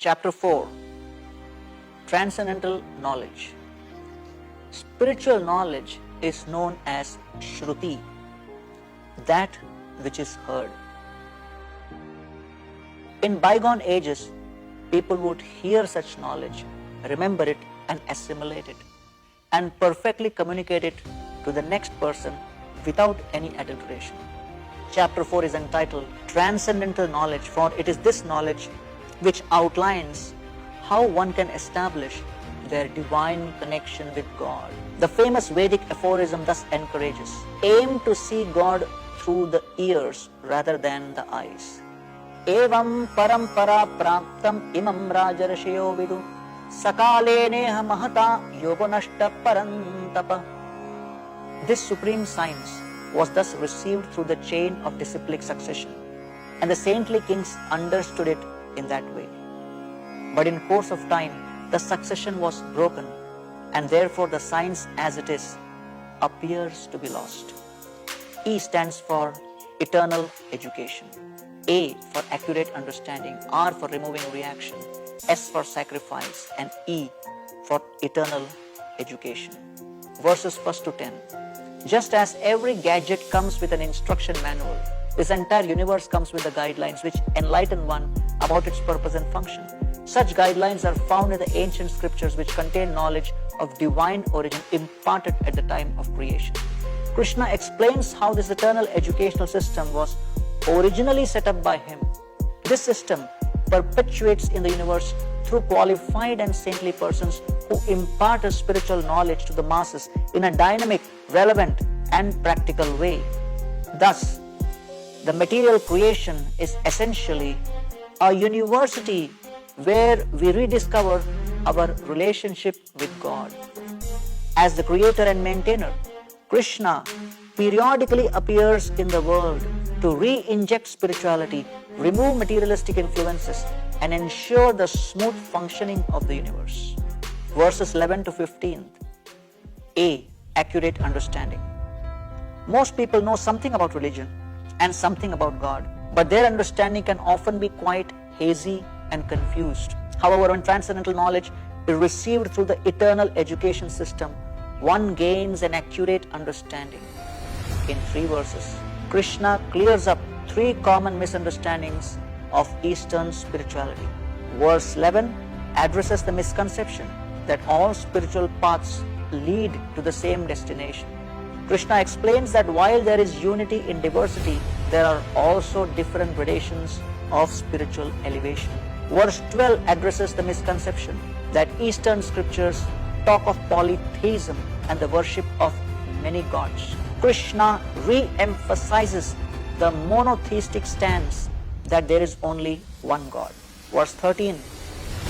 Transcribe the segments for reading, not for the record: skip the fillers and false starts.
Chapter 4, Transcendental Knowledge. Spiritual knowledge is known as Shruti, that which is heard. In bygone ages, people would hear such knowledge, remember it and assimilate it, and perfectly communicate it to the next person without any adulteration. Chapter 4 is entitled Transcendental Knowledge, for it is this knowledge which outlines how one can establish their divine connection with God. The famous Vedic aphorism thus encourages, aim to see God through the ears rather than the eyes. Evam parampara praptam imam rajarashiyo vidu sakale neha mahata yogonashta parantapa. This supreme science was thus received through the chain of disciplic succession, and the saintly kings understood it in that way. But in course of time, the succession was broken, and therefore the science as it is appears to be lost. E stands for eternal education, A for accurate understanding, R for removing reaction, S for sacrifice, and E for eternal education. Verses 1 to 10. Just as every gadget comes with an instruction manual, this entire universe comes with the guidelines which enlighten one about its purpose and function. Such guidelines are found in the ancient scriptures which contain knowledge of divine origin imparted at the time of creation. Krishna explains how this eternal educational system was originally set up by him. This system perpetuates in the universe through qualified and saintly persons who impart a spiritual knowledge to the masses in a dynamic, relevant, and practical way. Thus, the material creation is essentially a university where we rediscover our relationship with God. As the creator and maintainer, Krishna periodically appears in the world to re-inject spirituality, remove materialistic influences, and ensure the smooth functioning of the universe. Verses 11 to 15. A. Accurate understanding. Most people know something about religion and something about God, but their understanding can often be quite hazy and confused. However, when transcendental knowledge is received through the eternal education system, one gains an accurate understanding. In 3 verses, Krishna clears up 3 common misunderstandings of Eastern spirituality. Verse 11 addresses the misconception that all spiritual paths lead to the same destination. Krishna explains that while there is unity in diversity, there are also different gradations of spiritual elevation. Verse 12 addresses the misconception that Eastern scriptures talk of polytheism and the worship of many gods. Krishna re-emphasizes the monotheistic stance that there is only one God. Verse 13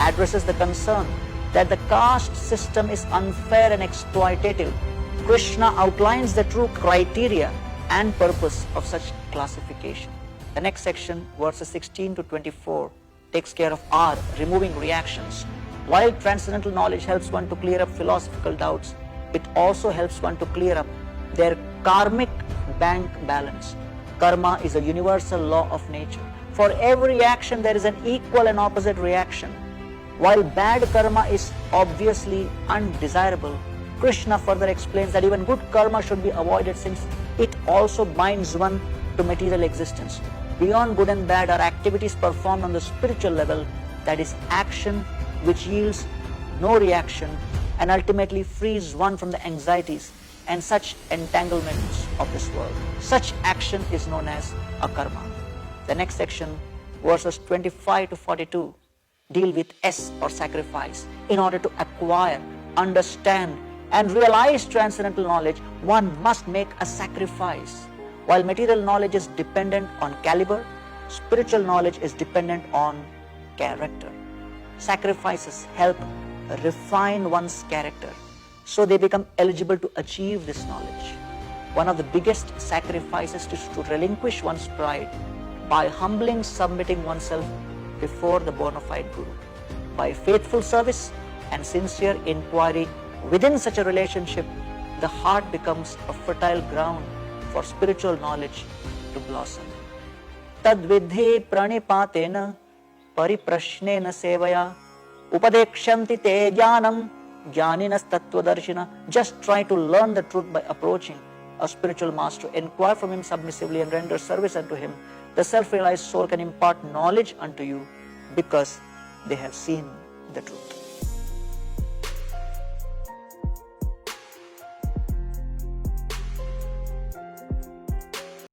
addresses the concern that the caste system is unfair and exploitative. Krishna outlines the true criteria and purpose of such classification. The next section, verses 16 to 24, takes care of R, removing reactions. While transcendental knowledge helps one to clear up philosophical doubts, it also helps one to clear up their karmic bank balance. Karma is a universal law of nature. For every action, there is an equal and opposite reaction. While bad karma is obviously undesirable, Krishna further explains that even good karma should be avoided since it also binds one to material existence. Beyond good and bad are activities performed on the spiritual level, that is, action which yields no reaction and ultimately frees one from the anxieties and such entanglements of this world. Such action is known as a karma. The next section, verses 25 to 42, deal with S or sacrifice. In order to acquire, understand, and realize transcendental knowledge, one must make a sacrifice. While material knowledge is dependent on caliber, spiritual knowledge is dependent on character. Sacrifices help refine one's character so they become eligible to achieve this knowledge. One of the biggest sacrifices is to relinquish one's pride by humbling, submitting oneself before the bona fide Guru. By faithful service and sincere inquiry within such a relationship, the heart becomes a fertile ground for spiritual knowledge to blossom. Tadvidhi pranipatena Pariprashnena sevaya upadekshanti te jnanam jnaninas. Just try to learn the truth by approaching a spiritual master, inquire from him submissively and render service unto him. The self-realized soul can impart knowledge unto you because they have seen the truth.